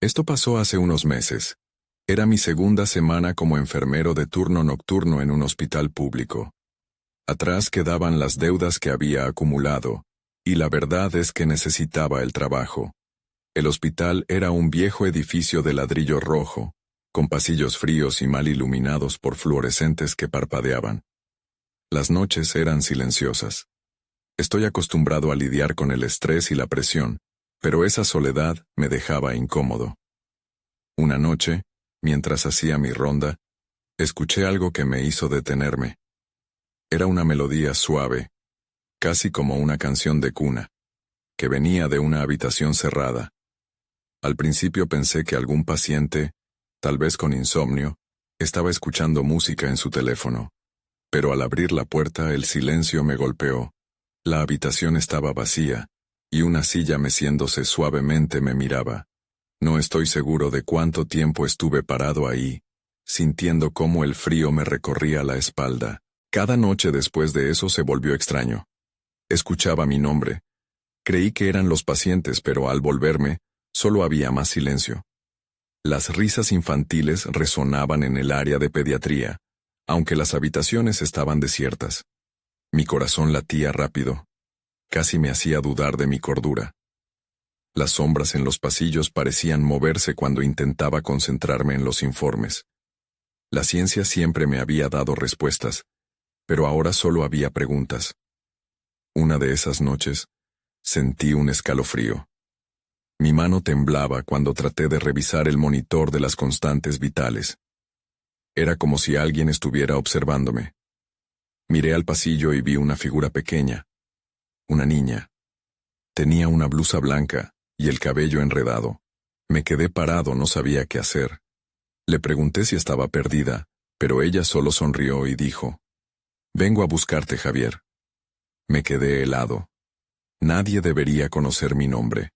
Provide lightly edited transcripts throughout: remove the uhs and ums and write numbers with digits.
Esto pasó hace unos meses. Era mi segunda semana como enfermero de turno nocturno en un hospital público. Atrás quedaban las deudas que había acumulado, y la verdad es que necesitaba el trabajo. El hospital era un viejo edificio de ladrillo rojo, con pasillos fríos y mal iluminados por fluorescentes que parpadeaban. Las noches eran silenciosas. Estoy acostumbrado a lidiar con el estrés y la presión, pero esa soledad me dejaba incómodo. Una noche, mientras hacía mi ronda, escuché algo que me hizo detenerme. Era una melodía suave, casi como una canción de cuna, que venía de una habitación cerrada. Al principio pensé que algún paciente, tal vez con insomnio, estaba escuchando música en su teléfono. Pero al abrir la puerta el silencio me golpeó. La habitación estaba vacía, y una silla meciéndose suavemente me miraba. No estoy seguro de cuánto tiempo estuve parado ahí, sintiendo cómo el frío me recorría la espalda. Cada noche después de eso se volvió extraño. Escuchaba mi nombre. Creí que eran los pacientes, pero al volverme, solo había más silencio. Las risas infantiles resonaban en el área de pediatría, aunque las habitaciones estaban desiertas. Mi corazón latía rápido. Casi me hacía dudar de mi cordura. Las sombras en los pasillos parecían moverse cuando intentaba concentrarme en los informes. La ciencia siempre me había dado respuestas, pero ahora solo había preguntas. Una de esas noches, sentí un escalofrío. Mi mano temblaba cuando traté de revisar el monitor de las constantes vitales. Era como si alguien estuviera observándome. Miré al pasillo y vi una figura pequeña. Una niña. Tenía una blusa blanca y el cabello enredado. Me quedé parado, no sabía qué hacer. Le pregunté si estaba perdida, pero ella solo sonrió y dijo: «Vengo a buscarte, Javier». Me quedé helado. Nadie debería conocer mi nombre.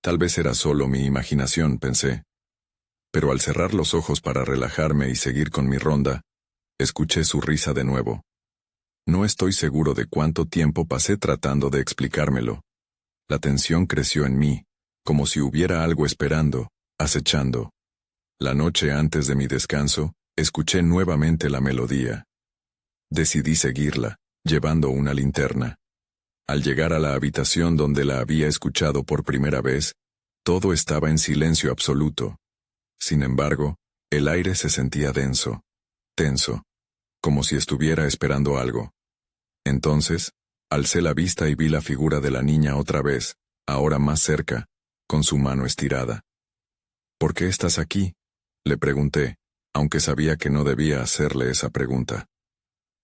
Tal vez era solo mi imaginación, pensé. Pero al cerrar los ojos para relajarme y seguir con mi ronda, escuché su risa de nuevo. No estoy seguro de cuánto tiempo pasé tratando de explicármelo. La tensión creció en mí, como si hubiera algo esperando, acechando. La noche antes de mi descanso, escuché nuevamente la melodía. Decidí seguirla, llevando una linterna. Al llegar a la habitación donde la había escuchado por primera vez, todo estaba en silencio absoluto. Sin embargo, el aire se sentía denso, tenso, como si estuviera esperando algo. Entonces, alcé la vista y vi la figura de la niña otra vez, ahora más cerca, con su mano estirada. «¿Por qué estás aquí?», le pregunté, aunque sabía que no debía hacerle esa pregunta.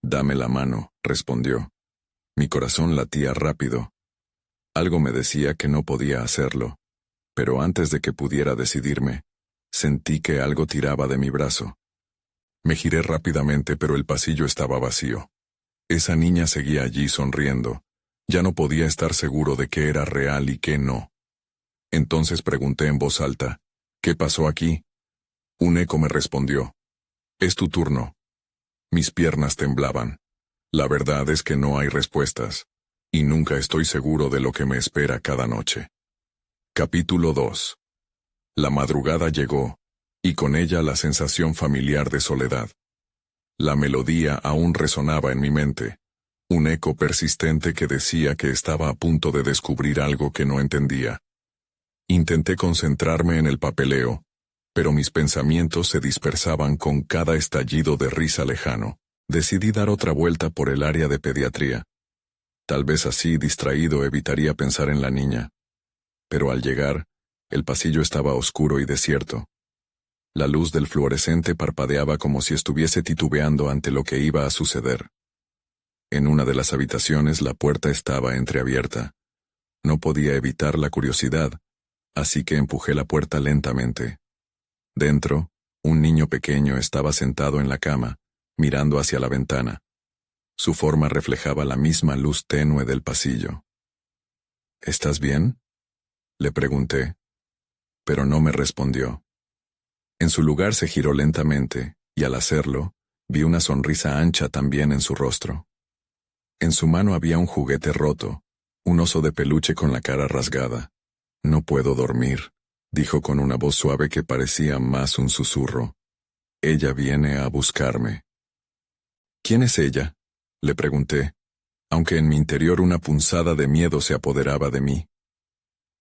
«Dame la mano», respondió. Mi corazón latía rápido. Algo me decía que no podía hacerlo, pero antes de que pudiera decidirme, sentí que algo tiraba de mi brazo. Me giré rápidamente, pero el pasillo estaba vacío. Esa niña seguía allí sonriendo. Ya no podía estar seguro de qué era real y qué no. Entonces pregunté en voz alta: «¿Qué pasó aquí?». Un eco me respondió: «Es tu turno». Mis piernas temblaban. La verdad es que no hay respuestas, y nunca estoy seguro de lo que me espera cada noche. Capítulo 2. La madrugada llegó, y con ella la sensación familiar de soledad. La melodía aún resonaba en mi mente, un eco persistente que decía que estaba a punto de descubrir algo que no entendía. Intenté concentrarme en el papeleo, pero mis pensamientos se dispersaban con cada estallido de risa lejano. Decidí dar otra vuelta por el área de pediatría. Tal vez así, distraído, evitaría pensar en la niña. Pero al llegar, el pasillo estaba oscuro y desierto. La luz del fluorescente parpadeaba como si estuviese titubeando ante lo que iba a suceder. En una de las habitaciones la puerta estaba entreabierta. No podía evitar la curiosidad, así que empujé la puerta lentamente. Dentro, un niño pequeño estaba sentado en la cama, mirando hacia la ventana. Su forma reflejaba la misma luz tenue del pasillo. «¿Estás bien?», le pregunté, pero no me respondió. En su lugar se giró lentamente, y al hacerlo, vi una sonrisa ancha también en su rostro. En su mano había un juguete roto, un oso de peluche con la cara rasgada. «No puedo dormir», dijo con una voz suave que parecía más un susurro. Ella viene a buscarme. ¿Quién es ella?, le pregunté, aunque en mi interior una punzada de miedo se apoderaba de mí.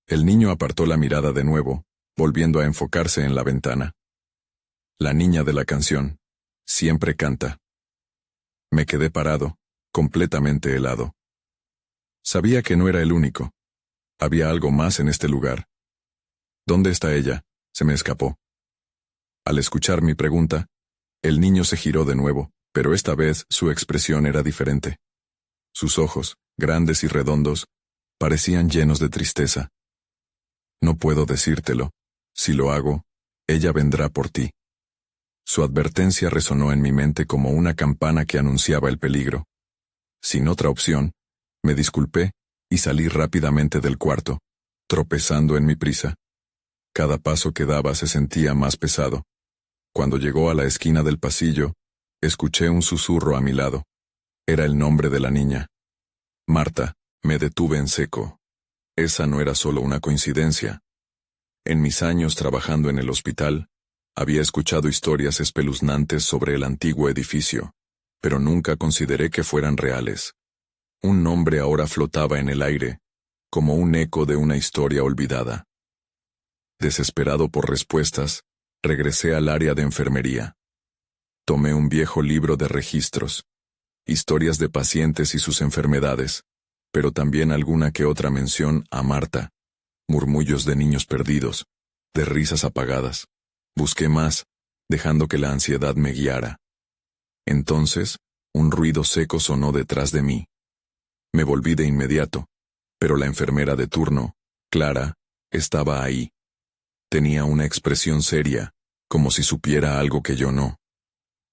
El niño apartó la mirada de nuevo, volviendo a enfocarse en la ventana. La niña de la canción. Siempre canta. Me quedé parado, completamente helado. Sabía que no era el único. Había algo más en este lugar. ¿Dónde está ella?, se me escapó. Al escuchar mi pregunta, el niño se giró de nuevo, pero esta vez su expresión era diferente. Sus ojos, grandes y redondos, parecían llenos de tristeza. No puedo decírtelo. Si lo hago, ella vendrá por ti. Su advertencia resonó en mi mente como una campana que anunciaba el peligro. Sin otra opción, me disculpé y salí rápidamente del cuarto, tropezando en mi prisa. Cada paso que daba se sentía más pesado. Cuando llegó a la esquina del pasillo, escuché un susurro a mi lado. Era el nombre de la niña. Marta. Me detuve en seco. Esa no era solo una coincidencia. En mis años trabajando en el hospital, había escuchado historias espeluznantes sobre el antiguo edificio, pero nunca consideré que fueran reales. Un nombre ahora flotaba en el aire, como un eco de una historia olvidada. Desesperado por respuestas, regresé al área de enfermería. Tomé un viejo libro de registros, historias de pacientes y sus enfermedades, pero también alguna que otra mención a Marta, murmullos de niños perdidos, de risas apagadas. Busqué más, dejando que la ansiedad me guiara. Entonces, un ruido seco sonó detrás de mí. Me volví de inmediato, pero la enfermera de turno, Clara, estaba ahí. Tenía una expresión seria, como si supiera algo que yo no.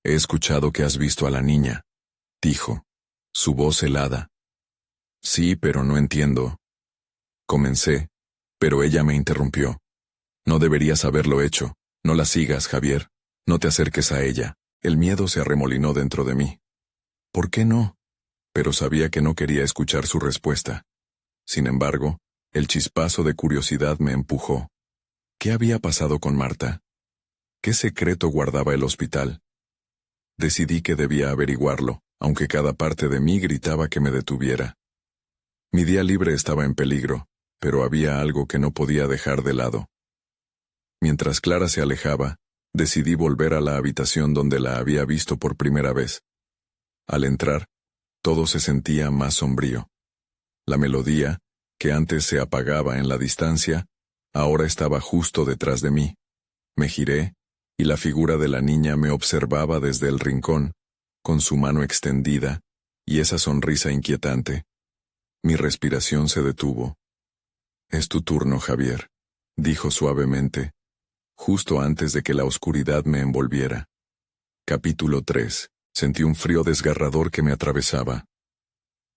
He escuchado que has visto a la niña, dijo, su voz helada. Sí, pero no entiendo. Comencé, pero ella me interrumpió. No deberías haberlo hecho. No la sigas, Javier. No te acerques a ella. El miedo se arremolinó dentro de mí. ¿Por qué no? Pero sabía que no quería escuchar su respuesta. Sin embargo, el chispazo de curiosidad me empujó. ¿Qué había pasado con Marta? ¿Qué secreto guardaba el hospital? Decidí que debía averiguarlo, aunque cada parte de mí gritaba que me detuviera. Mi día libre estaba en peligro, pero había algo que no podía dejar de lado. Mientras Clara se alejaba, decidí volver a la habitación donde la había visto por primera vez. Al entrar, todo se sentía más sombrío. La melodía, que antes se apagaba en la distancia, ahora estaba justo detrás de mí. Me giré, y la figura de la niña me observaba desde el rincón, con su mano extendida, y esa sonrisa inquietante. Mi respiración se detuvo. Es tu turno, Javier, dijo suavemente, justo antes de que la oscuridad me envolviera. Capítulo 3. Sentí un frío desgarrador que me atravesaba.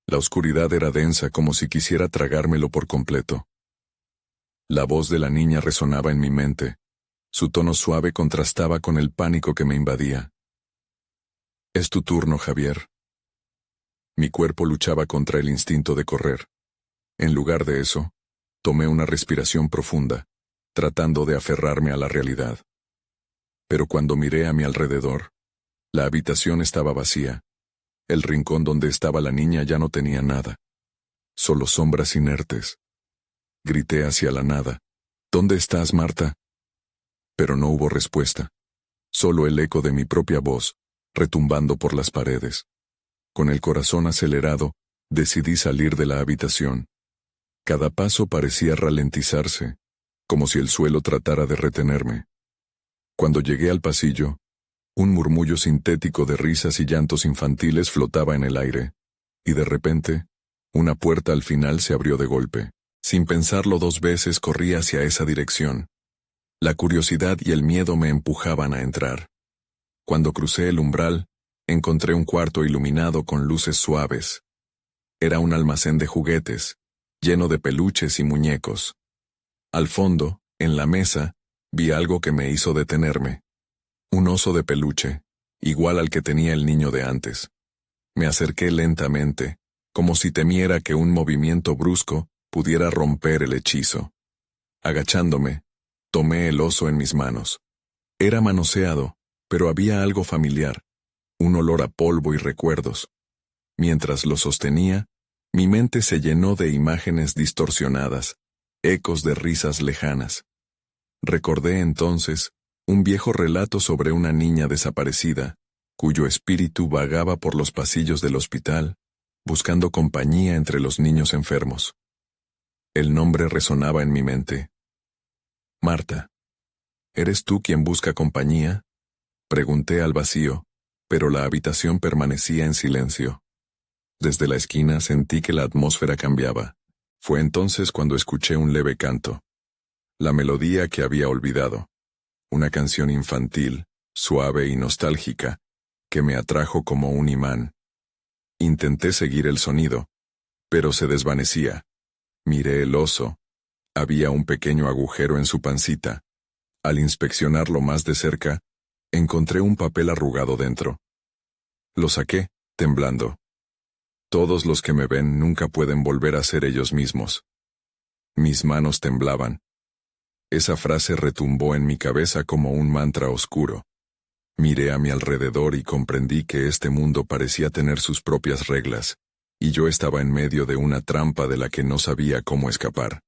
La oscuridad era densa como si quisiera tragármelo por completo. La voz de la niña resonaba en mi mente. Su tono suave contrastaba con el pánico que me invadía. Es tu turno, Javier. Mi cuerpo luchaba contra el instinto de correr. En lugar de eso, tomé una respiración profunda, tratando de aferrarme a la realidad. Pero cuando miré a mi alrededor, la habitación estaba vacía. El rincón donde estaba la niña ya no tenía nada. Solo sombras inertes. Grité hacia la nada. ¿Dónde estás, Marta? Pero no hubo respuesta. Solo el eco de mi propia voz, retumbando por las paredes. Con el corazón acelerado, decidí salir de la habitación. Cada paso parecía ralentizarse, como si el suelo tratara de retenerme. Cuando llegué al pasillo, un murmullo sintético de risas y llantos infantiles flotaba en el aire, y de repente, una puerta al final se abrió de golpe. Sin pensarlo 2 veces corrí hacia esa dirección. La curiosidad y el miedo me empujaban a entrar. Cuando crucé el umbral, encontré un cuarto iluminado con luces suaves. Era un almacén de juguetes, lleno de peluches y muñecos. Al fondo, en la mesa, vi algo que me hizo detenerme. Un oso de peluche, igual al que tenía el niño de antes. Me acerqué lentamente, como si temiera que un movimiento brusco pudiera romper el hechizo. Agachándome, Tomé el oso en mis manos. Era manoseado, pero había algo familiar, un olor a polvo y recuerdos. Mientras lo sostenía, mi mente se llenó de imágenes distorsionadas, ecos de risas lejanas. Recordé entonces un viejo relato sobre una niña desaparecida, cuyo espíritu vagaba por los pasillos del hospital, buscando compañía entre los niños enfermos. El nombre resonaba en mi mente. Marta. ¿Eres tú quien busca compañía? Pregunté al vacío, pero la habitación permanecía en silencio. Desde la esquina sentí que la atmósfera cambiaba. Fue entonces cuando escuché un leve canto. La melodía que había olvidado. Una canción infantil, suave y nostálgica, que me atrajo como un imán. Intenté seguir el sonido, pero se desvanecía. Miré el oso. Había un pequeño agujero en su pancita. Al inspeccionarlo más de cerca, encontré un papel arrugado dentro. Lo saqué, temblando. Todos los que me ven nunca pueden volver a ser ellos mismos. Mis manos temblaban. Esa frase retumbó en mi cabeza como un mantra oscuro. Miré a mi alrededor y comprendí que este mundo parecía tener sus propias reglas, y yo estaba en medio de una trampa de la que no sabía cómo escapar.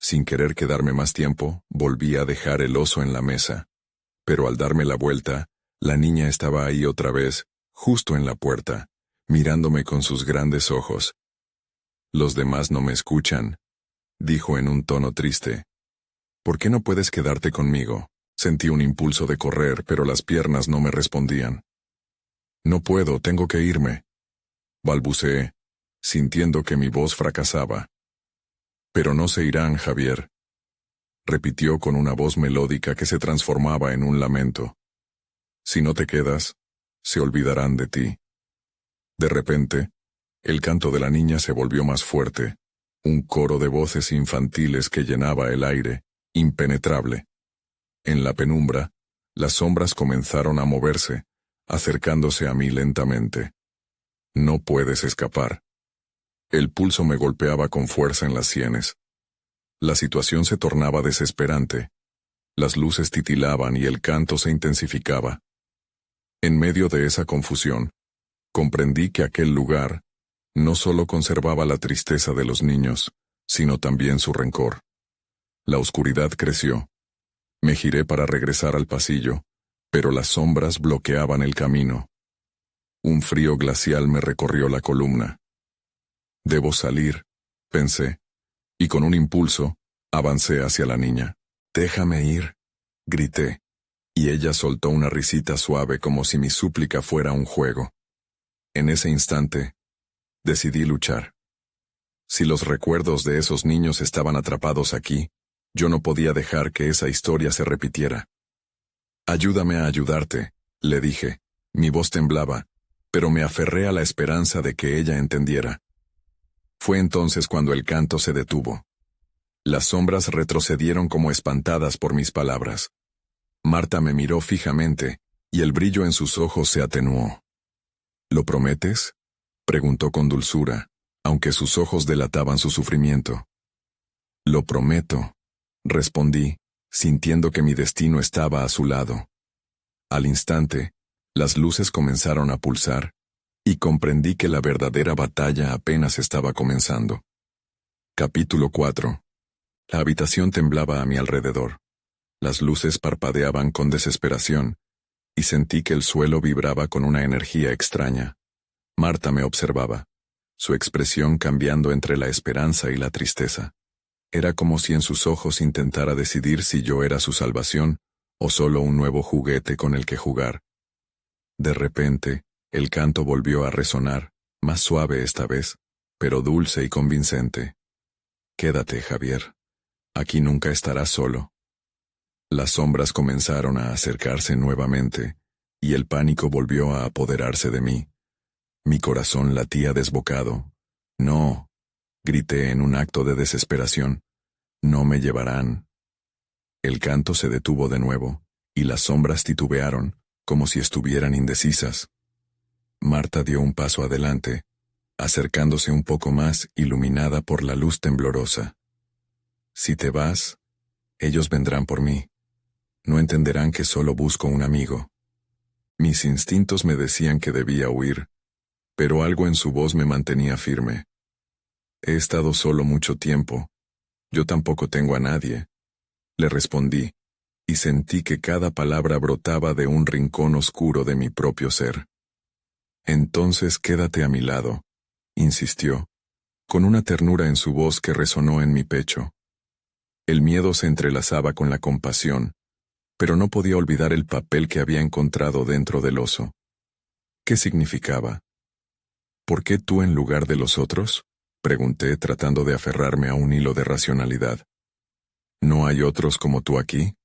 Sin querer quedarme más tiempo, volví a dejar el oso en la mesa. Pero al darme la vuelta, la niña estaba ahí otra vez, justo en la puerta, mirándome con sus grandes ojos. «Los demás no me escuchan», dijo en un tono triste. «¿Por qué no puedes quedarte conmigo?» Sentí un impulso de correr, pero las piernas no me respondían. «No puedo, tengo que irme», balbuceé, sintiendo que mi voz fracasaba. «Pero no se irán, Javier», repitió con una voz melódica que se transformaba en un lamento. «Si no te quedas, se olvidarán de ti». De repente, el canto de la niña se volvió más fuerte, un coro de voces infantiles que llenaba el aire, impenetrable. En la penumbra, las sombras comenzaron a moverse, acercándose a mí lentamente. «No puedes escapar». El pulso me golpeaba con fuerza en las sienes. La situación se tornaba desesperante. Las luces titilaban y el canto se intensificaba. En medio de esa confusión, comprendí que aquel lugar no solo conservaba la tristeza de los niños, sino también su rencor. La oscuridad creció. Me giré para regresar al pasillo, pero las sombras bloqueaban el camino. Un frío glacial me recorrió la columna. «Debo salir», pensé, y con un impulso, avancé hacia la niña. «Déjame ir», grité, y ella soltó una risita suave como si mi súplica fuera un juego. En ese instante, decidí luchar. Si los recuerdos de esos niños estaban atrapados aquí, yo no podía dejar que esa historia se repitiera. «Ayúdame a ayudarte», le dije. Mi voz temblaba, pero me aferré a la esperanza de que ella entendiera. Fue entonces cuando el canto se detuvo. Las sombras retrocedieron como espantadas por mis palabras. Marta me miró fijamente, y el brillo en sus ojos se atenuó. «¿Lo prometes?», preguntó con dulzura, aunque sus ojos delataban su sufrimiento. «Lo prometo», respondí, sintiendo que mi destino estaba a su lado. Al instante, las luces comenzaron a pulsar, y comprendí que la verdadera batalla apenas estaba comenzando. Capítulo 4. La habitación temblaba a mi alrededor. Las luces parpadeaban con desesperación, y sentí que el suelo vibraba con una energía extraña. Marta me observaba, su expresión cambiando entre la esperanza y la tristeza. Era como si en sus ojos intentara decidir si yo era su salvación o solo un nuevo juguete con el que jugar. De repente, el canto volvió a resonar, más suave esta vez, pero dulce y convincente. «Quédate, Javier. Aquí nunca estarás solo». Las sombras comenzaron a acercarse nuevamente, y el pánico volvió a apoderarse de mí. Mi corazón latía desbocado. «No», grité en un acto de desesperación. «No me llevarán». El canto se detuvo de nuevo, y las sombras titubearon, como si estuvieran indecisas. Marta dio un paso adelante, acercándose un poco más, iluminada por la luz temblorosa. «Si te vas», Ellos vendrán por mí. No entenderán que solo busco un amigo. Mis instintos me decían que debía huir, pero algo en su voz me mantenía firme. He estado solo mucho tiempo. Yo tampoco tengo a nadie. Le respondí, y sentí que cada palabra brotaba de un rincón oscuro de mi propio ser. Entonces quédate a mi lado, insistió, con una ternura en su voz que resonó en mi pecho. El miedo se entrelazaba con la compasión, pero no podía olvidar el papel que había encontrado dentro del oso. ¿Qué significaba? ¿Por qué tú en lugar de los otros? Pregunté tratando de aferrarme a un hilo de racionalidad. ¿No hay otros como tú aquí?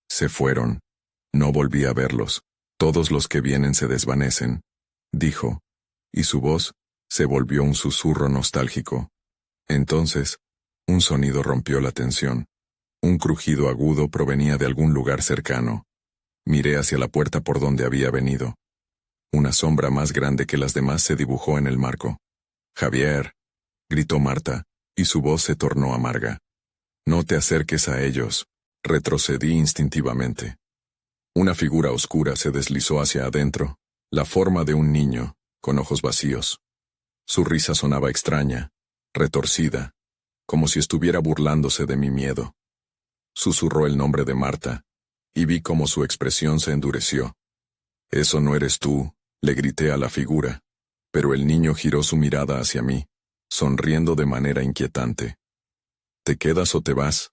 Se fueron. No volví a verlos. Todos los que vienen se desvanecen, dijo, y su voz se volvió un susurro nostálgico. Entonces, un sonido rompió la tensión. Un crujido agudo provenía de algún lugar cercano. Miré hacia la puerta por donde había venido. Una sombra más grande que las demás se dibujó en el marco. «Javier», gritó Marta, y su voz se tornó amarga. «No te acerques a ellos», retrocedí instintivamente. Una figura oscura se deslizó hacia adentro, la forma de un niño, con ojos vacíos. Su risa sonaba extraña, retorcida, como si estuviera burlándose de mi miedo. Susurró el nombre de Marta, y vi cómo su expresión se endureció. «Eso no eres tú», le grité a la figura, pero el niño giró su mirada hacia mí, sonriendo de manera inquietante. «¿Te quedas o te vas?»,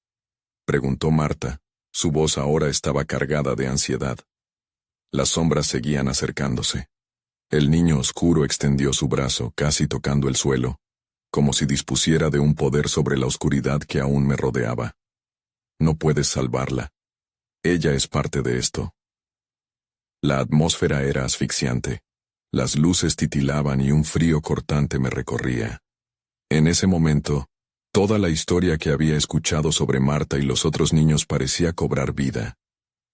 preguntó Marta. Su voz ahora estaba cargada de ansiedad. Las sombras seguían acercándose. El niño oscuro extendió su brazo, casi tocando el suelo, como si dispusiera de un poder sobre la oscuridad que aún me rodeaba. «No puedes salvarla. Ella es parte de esto». La atmósfera era asfixiante. Las luces titilaban y un frío cortante me recorría. En ese momento, toda la historia que había escuchado sobre Marta y los otros niños parecía cobrar vida.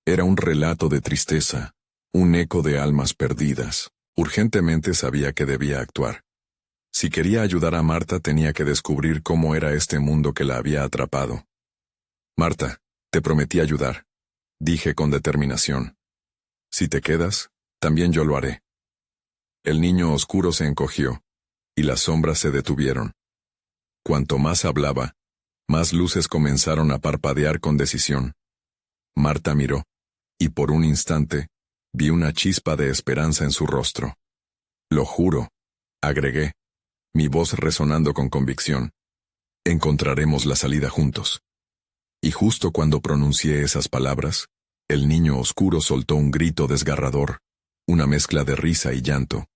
Era un relato de tristeza, un eco de almas perdidas. Urgentemente sabía que debía actuar. Si quería ayudar a Marta tenía que descubrir cómo era este mundo que la había atrapado. «Marta, te prometí ayudar», dije con determinación. «Si te quedas, también yo lo haré». El niño oscuro se encogió, y las sombras se detuvieron. Cuanto más hablaba, más luces comenzaron a parpadear con decisión. Marta miró, y por un instante, vi una chispa de esperanza en su rostro. «Lo juro», agregué, mi voz resonando con convicción. «Encontraremos la salida juntos». Y justo cuando pronuncié esas palabras, el niño oscuro soltó un grito desgarrador, una mezcla de risa y llanto.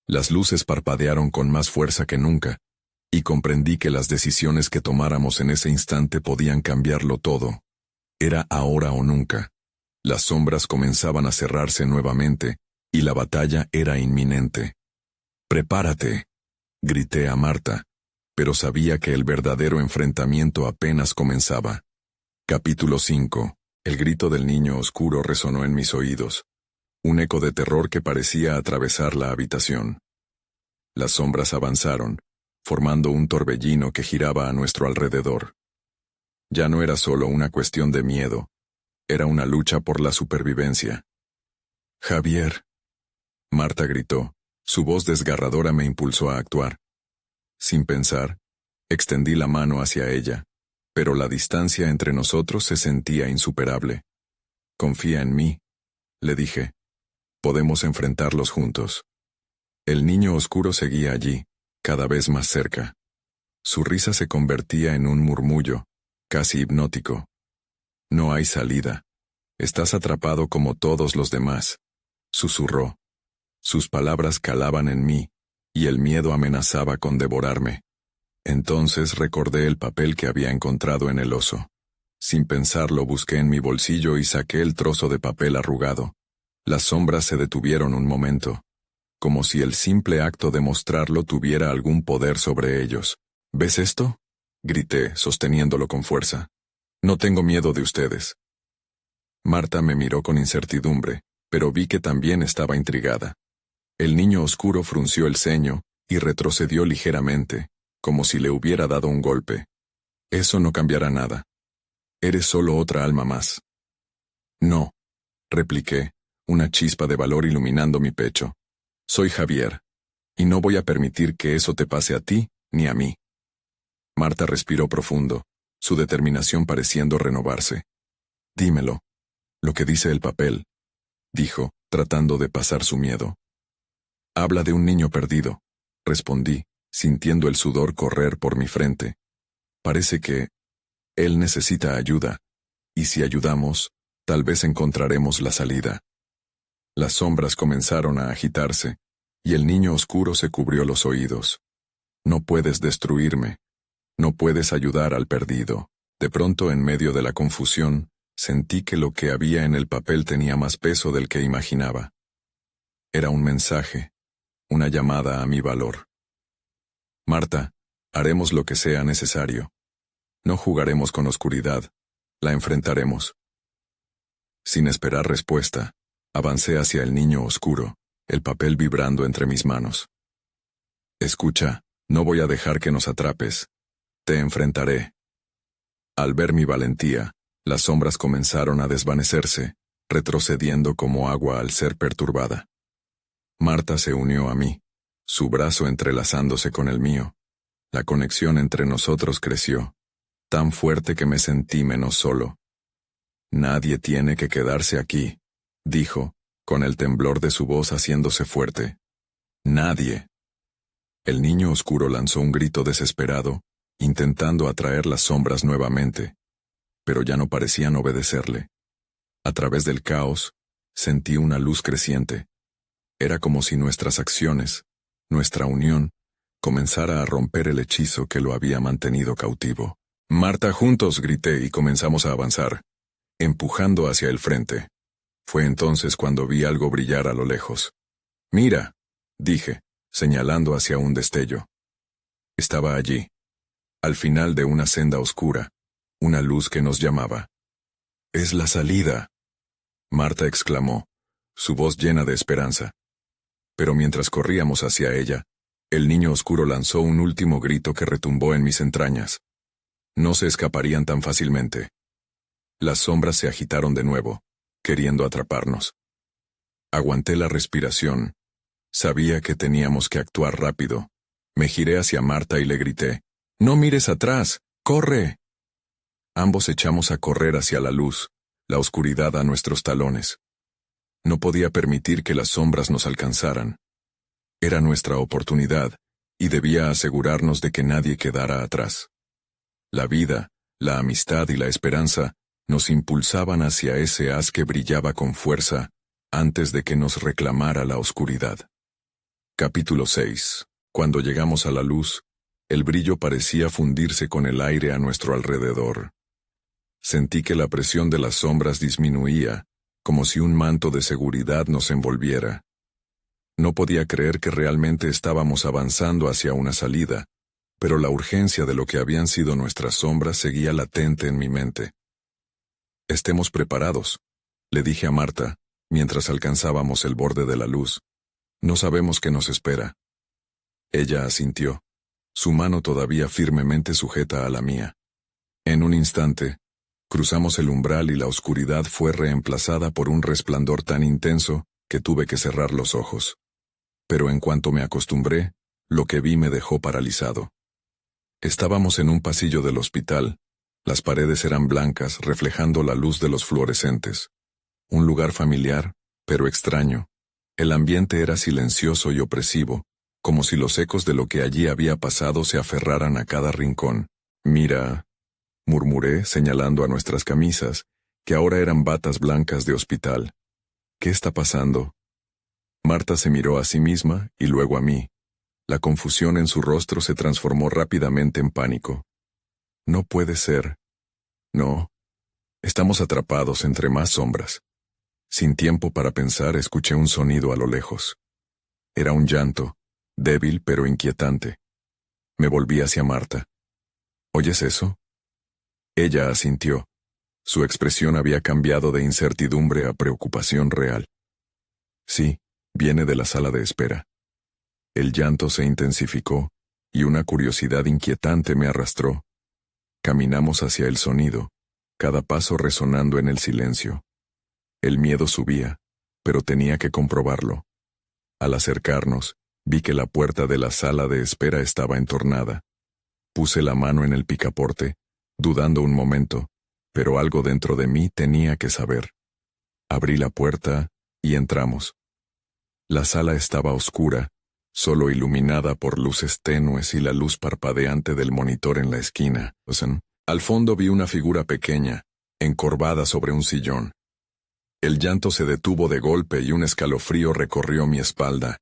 Las luces parpadearon con más fuerza que nunca, y comprendí que las decisiones que tomáramos en ese instante podían cambiarlo todo. Era ahora o nunca. Las sombras comenzaban a cerrarse nuevamente, y la batalla era inminente. «Prepárate», grité a Marta, pero sabía que el verdadero enfrentamiento apenas comenzaba. Capítulo 5. El grito del niño oscuro resonó en mis oídos, un eco de terror que parecía atravesar la habitación. Las sombras avanzaron, formando un torbellino que giraba a nuestro alrededor. Ya no era solo una cuestión de miedo, era una lucha por la supervivencia. «Javier», Marta gritó, su voz desgarradora me impulsó a actuar. Sin pensar, extendí la mano hacia ella, pero la distancia entre nosotros se sentía insuperable. «Confía en mí», le dije. «Podemos enfrentarlos juntos». El niño oscuro seguía allí, cada vez más cerca. Su risa se convertía en un murmullo, casi hipnótico. «No hay salida. Estás atrapado como todos los demás», susurró. Sus palabras calaban en mí, y el miedo amenazaba con devorarme. Entonces recordé el papel que había encontrado en el oso. Sin pensarlo busqué en mi bolsillo y saqué el trozo de papel arrugado. Las sombras se detuvieron un momento, como si el simple acto de mostrarlo tuviera algún poder sobre ellos. «¿Ves esto?», grité, sosteniéndolo con fuerza. «No tengo miedo de ustedes». Marta me miró con incertidumbre, pero vi que también estaba intrigada. El niño oscuro frunció el ceño y retrocedió ligeramente, como si le hubiera dado un golpe. «Eso no cambiará nada». Eres solo otra alma más. No, repliqué, una chispa de valor iluminando mi pecho. Soy Javier, y no voy a permitir que eso te pase a ti ni a mí. Marta respiró profundo, su determinación pareciendo renovarse. Dímelo. Lo que dice el papel, dijo, tratando de pasar su miedo. Habla de un niño perdido, respondí, sintiendo el sudor correr por mi frente. Parece que él necesita ayuda, y si ayudamos, tal vez encontraremos la salida. Las sombras comenzaron a agitarse, y el niño oscuro se cubrió los oídos. No puedes destruirme. No puedes ayudar al perdido. De pronto, en medio de la confusión, sentí que lo que había en el papel tenía más peso del que imaginaba. Era un mensaje, una llamada a mi valor. Marta, haremos lo que sea necesario. No jugaremos con oscuridad, la enfrentaremos. Sin esperar respuesta, avancé hacia el niño oscuro, el papel vibrando entre mis manos. Escucha, no voy a dejar que nos atrapes. Te enfrentaré. Al ver mi valentía, las sombras comenzaron a desvanecerse, retrocediendo como agua al ser perturbada. Marta se unió a mí, su brazo entrelazándose con el mío. La conexión entre nosotros creció, tan fuerte que me sentí menos solo. Nadie tiene que quedarse aquí, dijo, con el temblor de su voz haciéndose fuerte. Nadie. El niño oscuro lanzó un grito desesperado, intentando atraer las sombras nuevamente, pero ya no parecían obedecerle. A través del caos, sentí una luz creciente. Era como si nuestras acciones, nuestra unión, comenzara a romper el hechizo que lo había mantenido cautivo. Marta, juntos, grité y comenzamos a avanzar, empujando hacia el frente. Fue entonces cuando vi algo brillar a lo lejos. Mira, dije, señalando hacia un destello. Estaba allí, al final de una senda oscura, una luz que nos llamaba. «Es la salida», Marta exclamó, su voz llena de esperanza. Pero mientras corríamos hacia ella, el niño oscuro lanzó un último grito que retumbó en mis entrañas. No se escaparían tan fácilmente. Las sombras se agitaron de nuevo, queriendo atraparnos. Aguanté la respiración. Sabía que teníamos que actuar rápido. Me giré hacia Marta y le grité, «¡No mires atrás! ¡Corre!». Ambos echamos a correr hacia la luz, la oscuridad a nuestros talones. No podía permitir que las sombras nos alcanzaran. Era nuestra oportunidad, y debía asegurarnos de que nadie quedara atrás. La vida, la amistad y la esperanza nos impulsaban hacia ese haz que brillaba con fuerza antes de que nos reclamara la oscuridad. Capítulo 6. Cuando llegamos a la luz, el brillo parecía fundirse con el aire a nuestro alrededor. Sentí que la presión de las sombras disminuía, como si un manto de seguridad nos envolviera. No podía creer que realmente estábamos avanzando hacia una salida, pero la urgencia de lo que habían sido nuestras sombras seguía latente en mi mente. «Estemos preparados», le dije a Marta, mientras alcanzábamos el borde de la luz. «No sabemos qué nos espera». Ella asintió, su mano todavía firmemente sujeta a la mía. En un instante, cruzamos el umbral y la oscuridad fue reemplazada por un resplandor tan intenso que tuve que cerrar los ojos. Pero en cuanto me acostumbré, lo que vi me dejó paralizado. Estábamos en un pasillo del hospital. Las paredes eran blancas, reflejando la luz de los fluorescentes. Un lugar familiar, pero extraño. El ambiente era silencioso y opresivo, como si los ecos de lo que allí había pasado se aferraran a cada rincón. «Mira», murmuré, señalando a nuestras camisas, que ahora eran batas blancas de hospital. «¿Qué está pasando?». Marta se miró a sí misma y luego a mí. La confusión en su rostro se transformó rápidamente en pánico. «No puede ser. No. Estamos atrapados entre más sombras». Sin tiempo para pensar, escuché un sonido a lo lejos. Era un llanto, débil pero inquietante. Me volví hacia Marta. «¿Oyes eso?». Ella asintió. Su expresión había cambiado de incertidumbre a preocupación real. «Sí, viene de la sala de espera». El llanto se intensificó, y una curiosidad inquietante me arrastró. Caminamos hacia el sonido, cada paso resonando en el silencio. El miedo subía, pero tenía que comprobarlo. Al acercarnos, vi que la puerta de la sala de espera estaba entornada. Puse la mano en el picaporte, dudando un momento, pero algo dentro de mí tenía que saber. Abrí la puerta y entramos. La sala estaba oscura, solo iluminada por luces tenues y la luz parpadeante del monitor en la esquina. Al fondo vi una figura pequeña, encorvada sobre un sillón. El llanto se detuvo de golpe y un escalofrío recorrió mi espalda.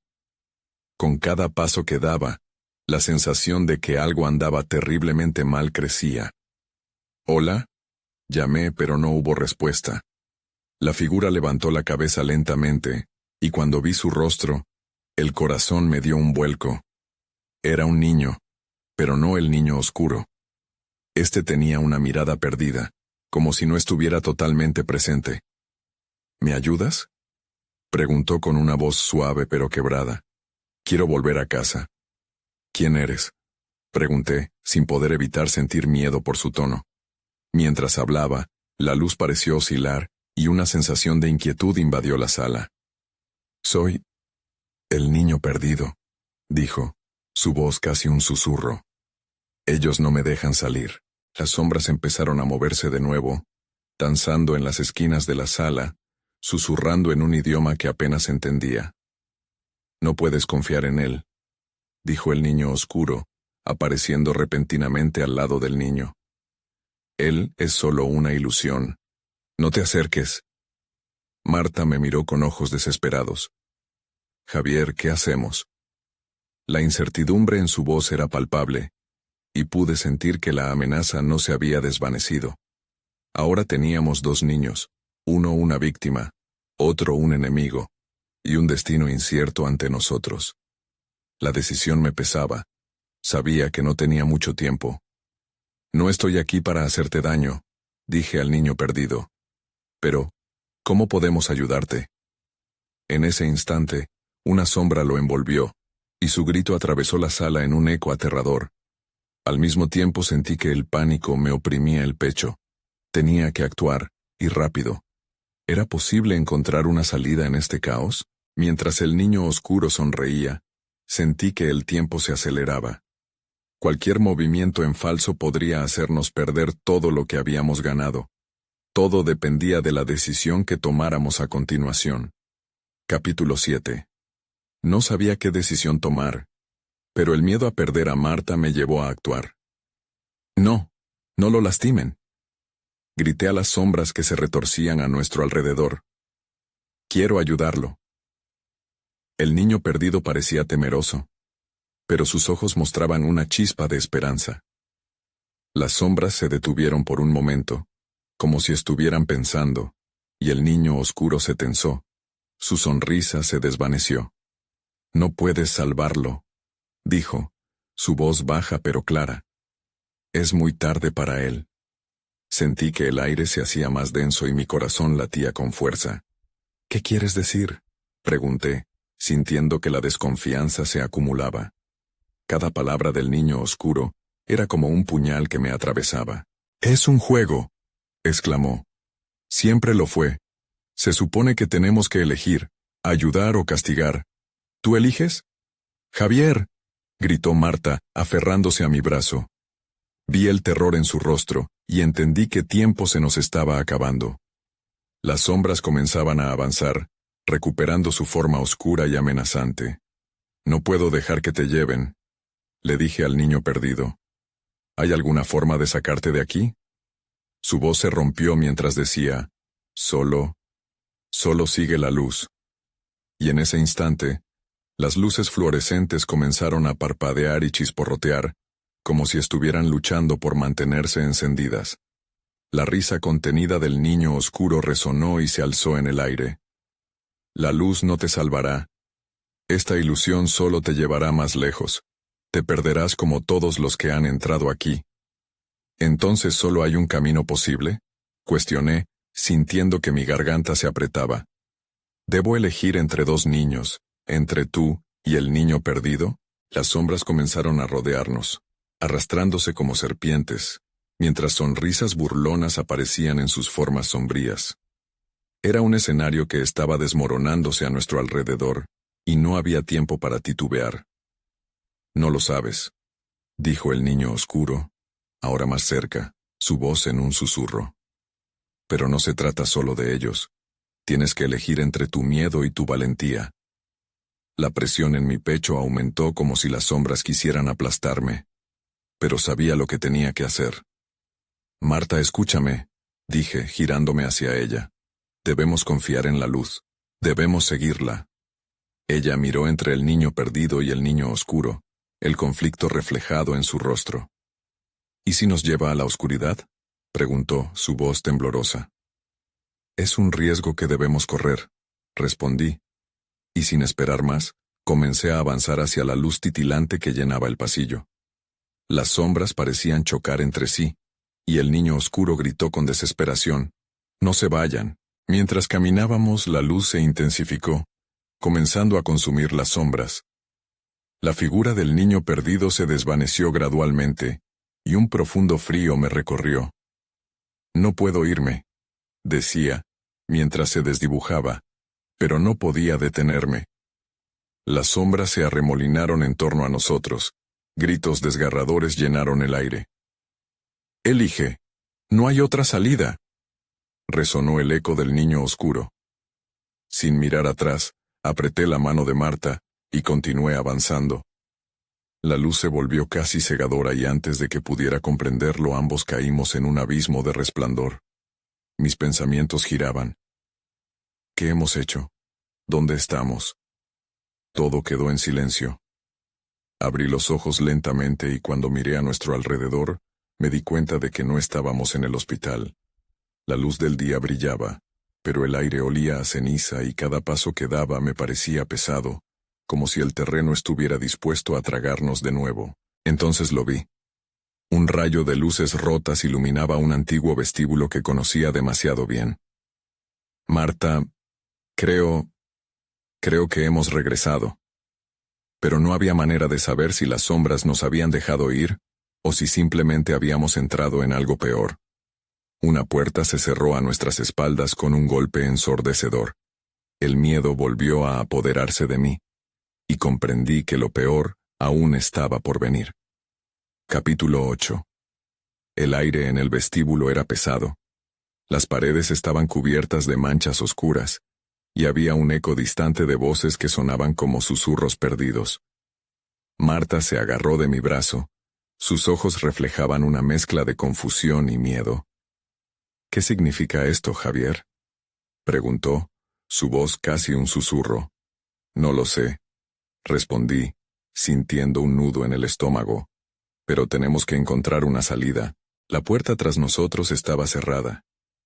Con cada paso que daba, la sensación de que algo andaba terriblemente mal crecía. «¿Hola?» Llamé, pero no hubo respuesta. La figura levantó la cabeza lentamente, y cuando vi su rostro, el corazón me dio un vuelco. Era un niño, pero no el niño oscuro. Este tenía una mirada perdida, como si no estuviera totalmente presente. «¿Me ayudas?», preguntó con una voz suave pero quebrada. «Quiero volver a casa». «¿Quién eres?», pregunté, sin poder evitar sentir miedo por su tono. Mientras hablaba, la luz pareció oscilar, y una sensación de inquietud invadió la sala. «Soy el niño perdido», dijo, su voz casi un susurro. «Ellos no me dejan salir». Las sombras empezaron a moverse de nuevo, danzando en las esquinas de la sala, susurrando en un idioma que apenas entendía. «No puedes confiar en él», dijo el niño oscuro, apareciendo repentinamente al lado del niño. «Él es solo una ilusión. No te acerques». Marta me miró con ojos desesperados. «Javier, ¿qué hacemos?». La incertidumbre en su voz era palpable, y pude sentir que la amenaza no se había desvanecido. Ahora teníamos dos niños, uno una víctima, otro un enemigo, y un destino incierto ante nosotros. La decisión me pesaba. Sabía que no tenía mucho tiempo. «No estoy aquí para hacerte daño», dije al niño perdido. «Pero, ¿cómo podemos ayudarte?». En ese instante, una sombra lo envolvió, y su grito atravesó la sala en un eco aterrador. Al mismo tiempo sentí que el pánico me oprimía el pecho. Tenía que actuar, y rápido. ¿Era posible encontrar una salida en este caos? Mientras el niño oscuro sonreía, sentí que el tiempo se aceleraba. Cualquier movimiento en falso podría hacernos perder todo lo que habíamos ganado. Todo dependía de la decisión que tomáramos a continuación. Capítulo 7. No sabía qué decisión tomar, pero el miedo a perder a Marta me llevó a actuar. «No, no lo lastimen», grité a las sombras que se retorcían a nuestro alrededor. «Quiero ayudarlo». El niño perdido parecía temeroso, pero sus ojos mostraban una chispa de esperanza. Las sombras se detuvieron por un momento, como si estuvieran pensando, y el niño oscuro se tensó. Su sonrisa se desvaneció. «No puedes salvarlo», dijo, su voz baja pero clara. «Es muy tarde para él». Sentí que el aire se hacía más denso y mi corazón latía con fuerza. «¿Qué quieres decir?», pregunté, sintiendo que la desconfianza se acumulaba. Cada palabra del niño oscuro era como un puñal que me atravesaba. «Es un juego», exclamó. «Siempre lo fue. Se supone que tenemos que elegir, ayudar o castigar. ¿Tú eliges?». «Javier», gritó Marta, aferrándose a mi brazo. Vi el terror en su rostro, y entendí que tiempo se nos estaba acabando. Las sombras comenzaban a avanzar, recuperando su forma oscura y amenazante. «No puedo dejar que te lleven», le dije al niño perdido. «¿Hay alguna forma de sacarte de aquí?». Su voz se rompió mientras decía, «Solo sigue la luz». Y en ese instante, las luces fluorescentes comenzaron a parpadear y chisporrotear, como si estuvieran luchando por mantenerse encendidas. La risa contenida del niño oscuro resonó y se alzó en el aire. «La luz no te salvará. Esta ilusión solo te llevará más lejos. Te perderás como todos los que han entrado aquí». «¿Entonces solo hay un camino posible?», cuestioné, sintiendo que mi garganta se apretaba. «¿Debo elegir entre dos niños, entre tú y el niño perdido?». Las sombras comenzaron a rodearnos, arrastrándose como serpientes, mientras sonrisas burlonas aparecían en sus formas sombrías. Era un escenario que estaba desmoronándose a nuestro alrededor, y no había tiempo para titubear. «No lo sabes», dijo el niño oscuro, ahora más cerca, su voz en un susurro. «Pero no se trata solo de ellos. Tienes que elegir entre tu miedo y tu valentía». La presión en mi pecho aumentó como si las sombras quisieran aplastarme, pero sabía lo que tenía que hacer. «Marta, escúchame», dije, girándome hacia ella. «Debemos confiar en la luz. Debemos seguirla». Ella miró entre el niño perdido y el niño oscuro, el conflicto reflejado en su rostro. «¿Y si nos lleva a la oscuridad?», preguntó, su voz temblorosa. «Es un riesgo que debemos correr», respondí, y sin esperar más, comencé a avanzar hacia la luz titilante que llenaba el pasillo. Las sombras parecían chocar entre sí, y el niño oscuro gritó con desesperación: «No se vayan». Mientras caminábamos, la luz se intensificó, comenzando a consumir las sombras. La figura del niño perdido se desvaneció gradualmente, y un profundo frío me recorrió. «No puedo irme», decía, mientras se desdibujaba, pero no podía detenerme. Las sombras se arremolinaron en torno a nosotros, gritos desgarradores llenaron el aire. «Elige, no hay otra salida», resonó el eco del niño oscuro. Sin mirar atrás, apreté la mano de Marta, y continué avanzando. La luz se volvió casi cegadora y antes de que pudiera comprenderlo ambos caímos en un abismo de resplandor. Mis pensamientos giraban. ¿Qué hemos hecho? ¿Dónde estamos? Todo quedó en silencio. Abrí los ojos lentamente y cuando miré a nuestro alrededor, me di cuenta de que no estábamos en el hospital. La luz del día brillaba, pero el aire olía a ceniza y cada paso que daba me parecía pesado, como si el terreno estuviera dispuesto a tragarnos de nuevo. Entonces lo vi. Un rayo de luces rotas iluminaba un antiguo vestíbulo que conocía demasiado bien. «Marta, creo que hemos regresado». Pero no había manera de saber si las sombras nos habían dejado ir, o si simplemente habíamos entrado en algo peor. Una puerta se cerró a nuestras espaldas con un golpe ensordecedor. El miedo volvió a apoderarse de mí, y comprendí que lo peor aún estaba por venir. Capítulo 8. El aire en el vestíbulo era pesado. Las paredes estaban cubiertas de manchas oscuras, y había un eco distante de voces que sonaban como susurros perdidos. Marta se agarró de mi brazo. Sus ojos reflejaban una mezcla de confusión y miedo. «¿Qué significa esto, Javier?», preguntó, su voz casi un susurro. «No lo sé», respondí, sintiendo un nudo en el estómago. «Pero tenemos que encontrar una salida». La puerta tras nosotros estaba cerrada,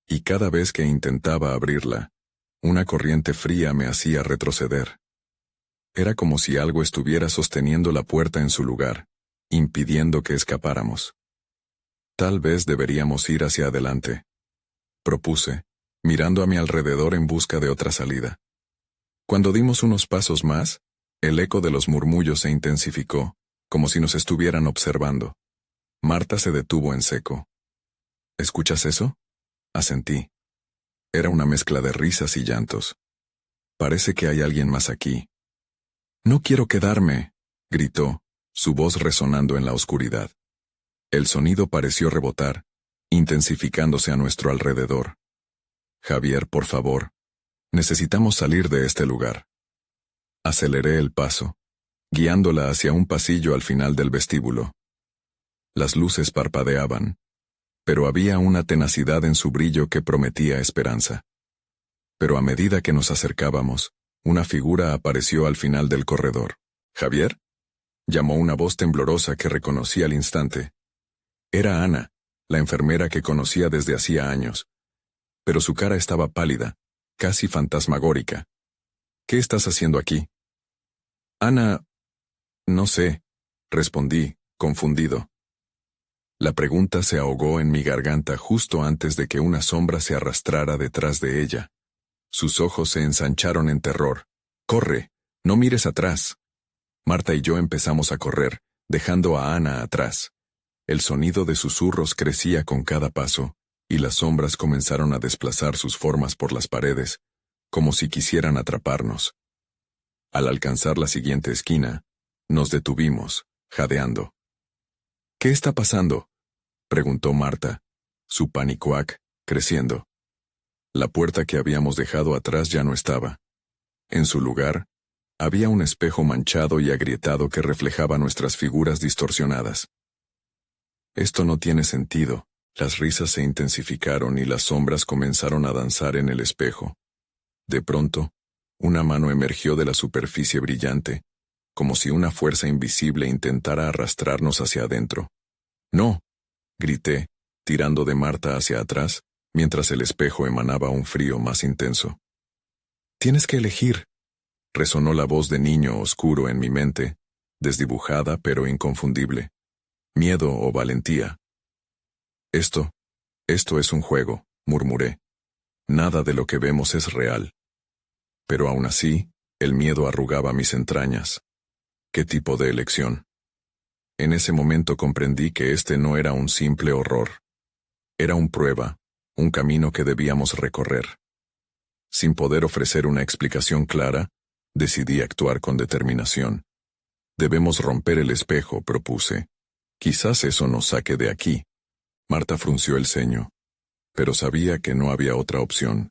y cada vez que intentaba abrirla, una corriente fría me hacía retroceder. Era como si algo estuviera sosteniendo la puerta en su lugar, impidiendo que escapáramos. «Tal vez deberíamos ir hacia adelante», propuse, mirando a mi alrededor en busca de otra salida. Cuando dimos unos pasos más, el eco de los murmullos se intensificó, como si nos estuvieran observando. Marta se detuvo en seco. «¿Escuchas eso?», asentí. Era una mezcla de risas y llantos. «Parece que hay alguien más aquí». «No quiero quedarme», gritó, su voz resonando en la oscuridad. El sonido pareció rebotar, intensificándose a nuestro alrededor. «Javier, por favor. Necesitamos salir de este lugar». Aceleré el paso, guiándola hacia un pasillo al final del vestíbulo. Las luces parpadeaban, pero había una tenacidad en su brillo que prometía esperanza. Pero a medida que nos acercábamos, una figura apareció al final del corredor. «¿Javier?», llamó una voz temblorosa que reconocí al instante. Era Ana, la enfermera que conocía desde hacía años. Pero su cara estaba pálida, casi fantasmagórica. «¿Qué estás haciendo aquí?». «Ana, no sé», respondí, confundido. La pregunta se ahogó en mi garganta justo antes de que una sombra se arrastrara detrás de ella. Sus ojos se ensancharon en terror. «Corre, no mires atrás». Marta y yo empezamos a correr, dejando a Ana atrás. El sonido de susurros crecía con cada paso, y las sombras comenzaron a desplazar sus formas por las paredes, como si quisieran atraparnos. Al alcanzar la siguiente esquina, nos detuvimos, jadeando. —¿Qué está pasando? —preguntó Marta, su pánico creciendo. La puerta que habíamos dejado atrás ya no estaba. En su lugar, había un espejo manchado y agrietado que reflejaba nuestras figuras distorsionadas. Esto no tiene sentido. Las risas se intensificaron y las sombras comenzaron a danzar en el espejo. De pronto, una mano emergió de la superficie brillante, como si una fuerza invisible intentara arrastrarnos hacia adentro. —¡No! —grité, tirando de Marta hacia atrás, mientras el espejo emanaba un frío más intenso. —Tienes que elegir —resonó la voz de niño oscuro en mi mente, desdibujada pero inconfundible—, miedo o valentía. Esto es un juego, murmuré. Nada de lo que vemos es real. Pero aún así, el miedo arrugaba mis entrañas. ¿Qué tipo de elección? En ese momento comprendí que este no era un simple horror. Era una prueba, un camino que debíamos recorrer. Sin poder ofrecer una explicación clara, decidí actuar con determinación. Debemos romper el espejo, propuse. Quizás eso nos saque de aquí. Marta frunció el ceño, pero sabía que no había otra opción.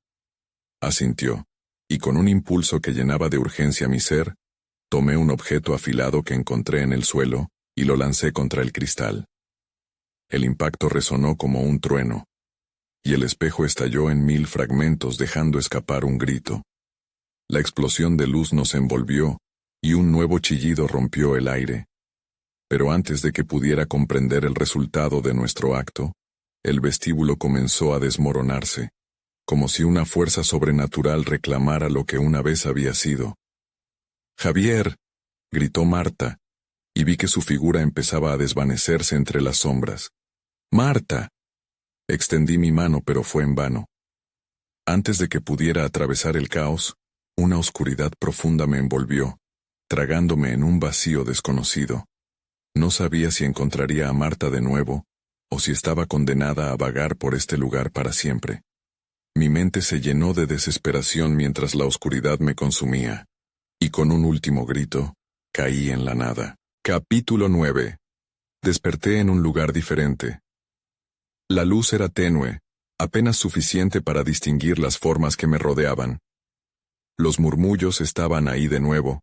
Asintió, y con un impulso que llenaba de urgencia mi ser, tomé un objeto afilado que encontré en el suelo y lo lancé contra el cristal. El impacto resonó como un trueno, y el espejo estalló en 1000 fragmentos dejando escapar un grito. La explosión de luz nos envolvió, y un nuevo chillido rompió el aire. Pero antes de que pudiera comprender el resultado de nuestro acto, el vestíbulo comenzó a desmoronarse, como si una fuerza sobrenatural reclamara lo que una vez había sido. —¡Javier! —gritó Marta, y vi que su figura empezaba a desvanecerse entre las sombras. —¡Marta! Extendí mi mano, pero fue en vano. Antes de que pudiera atravesar el caos, una oscuridad profunda me envolvió, tragándome en un vacío desconocido. No sabía si encontraría a Marta de nuevo, o si estaba condenada a vagar por este lugar para siempre. Mi mente se llenó de desesperación mientras la oscuridad me consumía, y con un último grito, caí en la nada. Capítulo 9. Desperté en un lugar diferente. La luz era tenue, apenas suficiente para distinguir las formas que me rodeaban. Los murmullos estaban ahí de nuevo,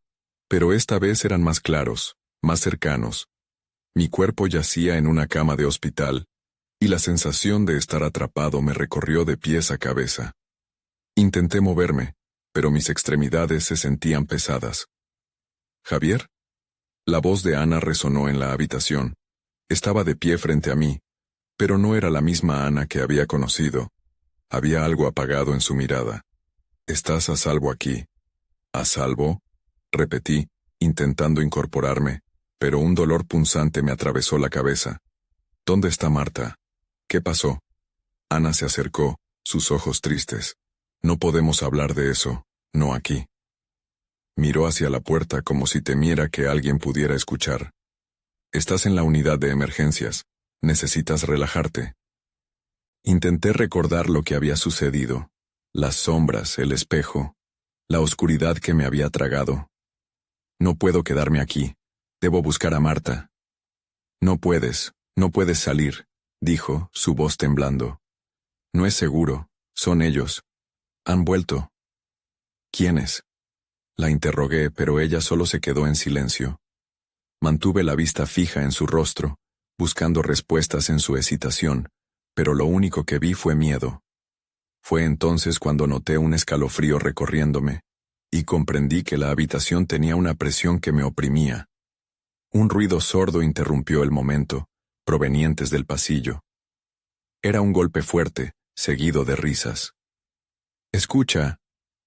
pero esta vez eran más claros, más cercanos. Mi cuerpo yacía en una cama de hospital, y la sensación de estar atrapado me recorrió de pies a cabeza. Intenté moverme, pero mis extremidades se sentían pesadas. —¿Javier? La voz de Ana resonó en la habitación. Estaba de pie frente a mí, pero no era la misma Ana que había conocido. Había algo apagado en su mirada. —¿Estás a salvo aquí? —¿A salvo? —repetí, intentando incorporarme, pero un dolor punzante me atravesó la cabeza. —¿Dónde está Marta? ¿Qué pasó? Ana se acercó, sus ojos tristes. —No podemos hablar de eso, no aquí. Miró hacia la puerta como si temiera que alguien pudiera escuchar. —Estás en la unidad de emergencias. Necesitas relajarte. Intenté recordar lo que había sucedido. Las sombras, el espejo, la oscuridad que me había tragado. No puedo quedarme aquí. Debo buscar a Marta. No puedes salir, dijo, su voz temblando. No es seguro, son ellos. Han vuelto. ¿Quiénes? La interrogué, pero ella solo se quedó en silencio. Mantuve la vista fija en su rostro, buscando respuestas en su hesitación, pero lo único que vi fue miedo. Fue entonces cuando noté un escalofrío recorriéndome, y comprendí que la habitación tenía una presión que me oprimía. Un ruido sordo interrumpió el momento, provenientes del pasillo. Era un golpe fuerte, seguido de risas. —Escucha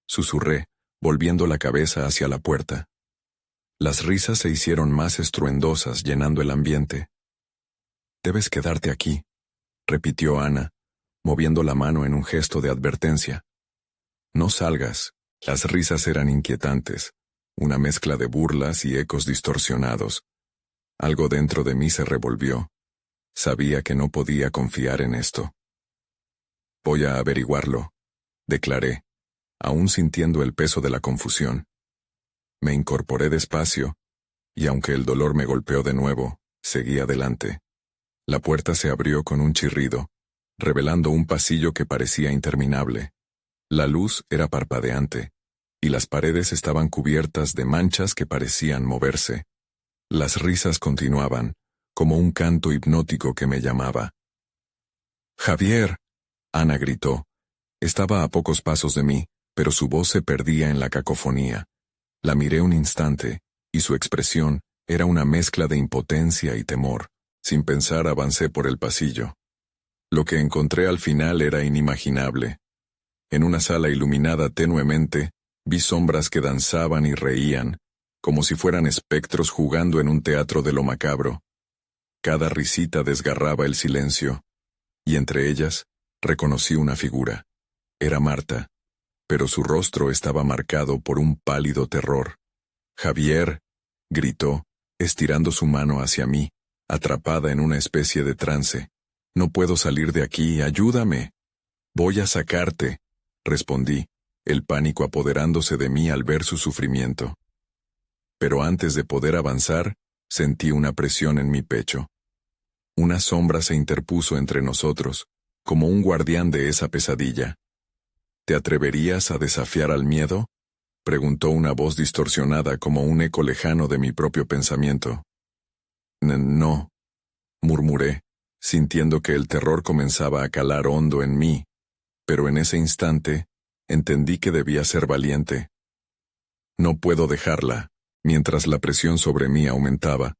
—susurré, volviendo la cabeza hacia la puerta. Las risas se hicieron más estruendosas, llenando el ambiente. —Debes quedarte aquí —repitió Ana, moviendo la mano en un gesto de advertencia. No salgas. Las risas eran inquietantes, una mezcla de burlas y ecos distorsionados. Algo dentro de mí se revolvió. Sabía que no podía confiar en esto. Voy a averiguarlo, declaré, aún sintiendo el peso de la confusión. Me incorporé despacio, y aunque el dolor me golpeó de nuevo, seguí adelante. La puerta se abrió con un chirrido, revelando un pasillo que parecía interminable. La luz era parpadeante, y las paredes estaban cubiertas de manchas que parecían moverse. Las risas continuaban, como un canto hipnótico que me llamaba. «¡Javier!», Ana gritó. Estaba a pocos pasos de mí, pero su voz se perdía en la cacofonía. La miré un instante, y su expresión era una mezcla de impotencia y temor. Sin pensar avancé por el pasillo. Lo que encontré al final era inimaginable. En una sala iluminada tenuemente, vi sombras que danzaban y reían, como si fueran espectros jugando en un teatro de lo macabro. Cada risita desgarraba el silencio, y entre ellas, reconocí una figura. Era Marta, pero su rostro estaba marcado por un pálido terror. «¡Javier!», gritó, estirando su mano hacia mí, atrapada en una especie de trance. «No puedo salir de aquí, ayúdame». «Voy a sacarte», respondí, el pánico apoderándose de mí al ver su sufrimiento. Pero antes de poder avanzar, sentí una presión en mi pecho. Una sombra se interpuso entre nosotros, como un guardián de esa pesadilla. «¿Te atreverías a desafiar al miedo?», preguntó una voz distorsionada como un eco lejano de mi propio pensamiento. «No», murmuré, sintiendo que el terror comenzaba a calar hondo en mí, pero en ese instante, entendí que debía ser valiente. «No puedo dejarla». Mientras la presión sobre mí aumentaba,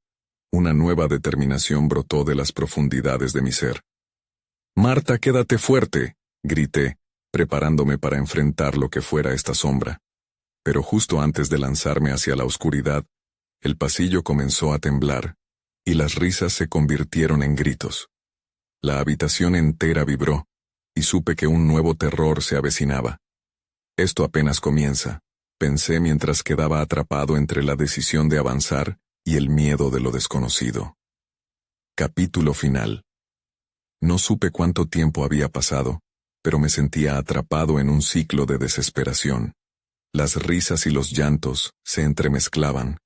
una nueva determinación brotó de las profundidades de mi ser. «Marta, quédate fuerte», grité, preparándome para enfrentar lo que fuera esta sombra. Pero justo antes de lanzarme hacia la oscuridad, el pasillo comenzó a temblar, y las risas se convirtieron en gritos. La habitación entera vibró, y supe que un nuevo terror se avecinaba. «Esto apenas comienza», pensé mientras quedaba atrapado entre la decisión de avanzar y el miedo de lo desconocido. Capítulo final. No supe cuánto tiempo había pasado, pero me sentía atrapado en un ciclo de desesperación. Las risas y los llantos se entremezclaban,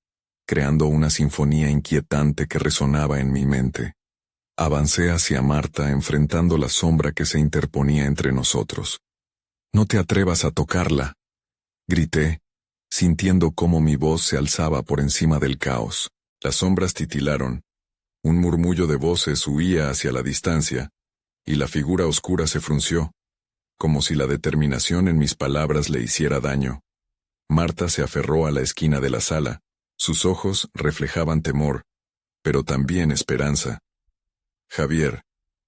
creando una sinfonía inquietante que resonaba en mi mente. Avancé hacia Marta enfrentando la sombra que se interponía entre nosotros. «No te atrevas a tocarla», grité, sintiendo cómo mi voz se alzaba por encima del caos. Las sombras titilaron. Un murmullo de voces huía hacia la distancia, y la figura oscura se frunció, como si la determinación en mis palabras le hiciera daño. Marta se aferró a la esquina de la sala. Sus ojos reflejaban temor, pero también esperanza. «Javier,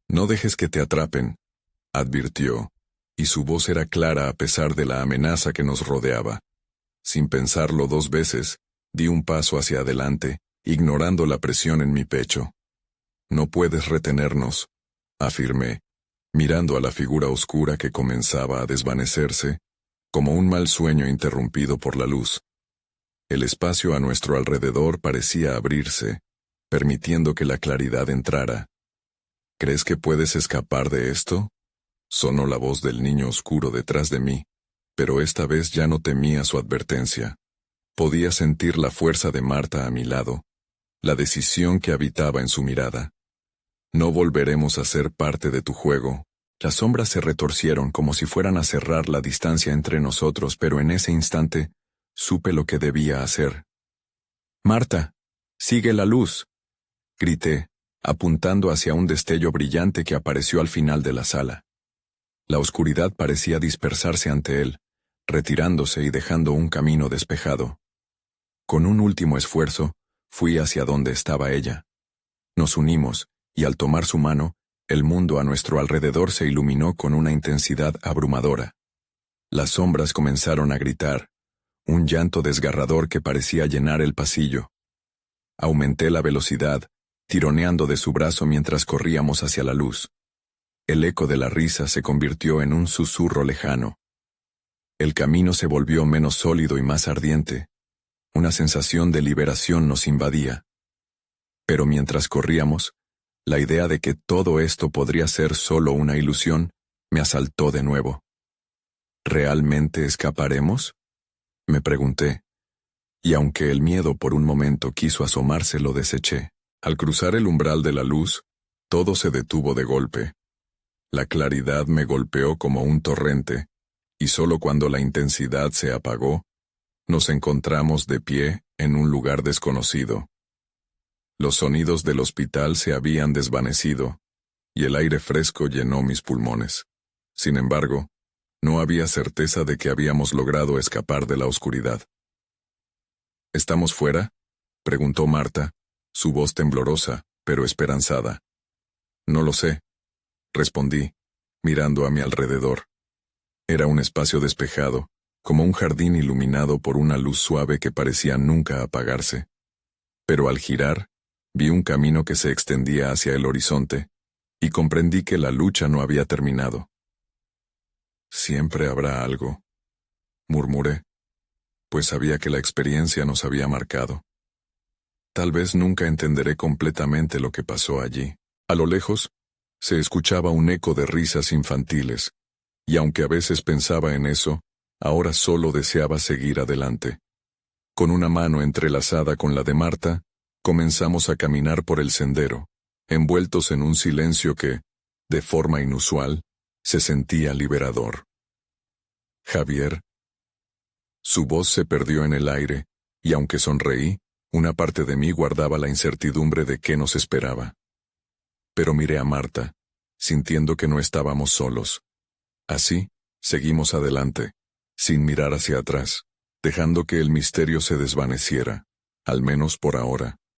no dejes que te atrapen», advirtió, y su voz era clara a pesar de la amenaza que nos rodeaba. Sin pensarlo 2 veces, di un paso hacia adelante, ignorando la presión en mi pecho. «No puedes retenernos», afirmé, mirando a la figura oscura que comenzaba a desvanecerse, como un mal sueño interrumpido por la luz. El espacio a nuestro alrededor parecía abrirse, permitiendo que la claridad entrara. «¿Crees que puedes escapar de esto?», sonó la voz del niño oscuro detrás de mí, pero esta vez ya no temía su advertencia. Podía sentir la fuerza de Marta a mi lado, la decisión que habitaba en su mirada. «No volveremos a ser parte de tu juego». Las sombras se retorcieron como si fueran a cerrar la distancia entre nosotros, pero en ese instante supe lo que debía hacer. «Marta, sigue la luz», grité, apuntando hacia un destello brillante que apareció al final de la sala. La oscuridad parecía dispersarse ante él, retirándose y dejando un camino despejado. Con un último esfuerzo, fui hacia donde estaba ella. Nos unimos, y al tomar su mano, el mundo a nuestro alrededor se iluminó con una intensidad abrumadora. Las sombras comenzaron a gritar, un llanto desgarrador que parecía llenar el pasillo. Aumenté la velocidad, tironeando de su brazo mientras corríamos hacia la luz. El eco de la risa se convirtió en un susurro lejano. El camino se volvió menos sólido y más ardiente. Una sensación de liberación nos invadía. Pero mientras corríamos, La idea de que todo esto podría ser solo una ilusión me asaltó de nuevo. ¿Realmente escaparemos? Me pregunté, y aunque el miedo por un momento quiso asomarse, lo deseché. Al cruzar el umbral de la luz, todo se detuvo de golpe. La claridad me golpeó como un torrente, y solo cuando la intensidad se apagó, nos encontramos de pie en un lugar desconocido. Los sonidos del hospital se habían desvanecido, y el aire fresco llenó mis pulmones. Sin embargo, no había certeza de que habíamos logrado escapar de la oscuridad. ¿Estamos fuera?, preguntó Marta, su voz temblorosa, pero esperanzada. No lo sé, respondí, mirando a mi alrededor. Era un espacio despejado, como un jardín iluminado por una luz suave que parecía nunca apagarse. Pero al girar, vi un camino que se extendía hacia el horizonte, y comprendí que la lucha no había terminado. Siempre habrá algo, murmuré, pues sabía que la experiencia nos había marcado. Tal vez nunca entenderé completamente lo que pasó allí. A lo lejos, se escuchaba un eco de risas infantiles, y aunque a veces pensaba en eso, ahora solo deseaba seguir adelante. Con una mano entrelazada con la de Marta, comenzamos a caminar por el sendero, envueltos en un silencio que, de forma inusual, se sentía liberador. Javier. Su voz se perdió en el aire, y aunque sonreí, una parte de mí guardaba la incertidumbre de qué nos esperaba. Pero miré a Marta, sintiendo que no estábamos solos. Así, seguimos adelante, sin mirar hacia atrás, dejando que el misterio se desvaneciera, al menos por ahora.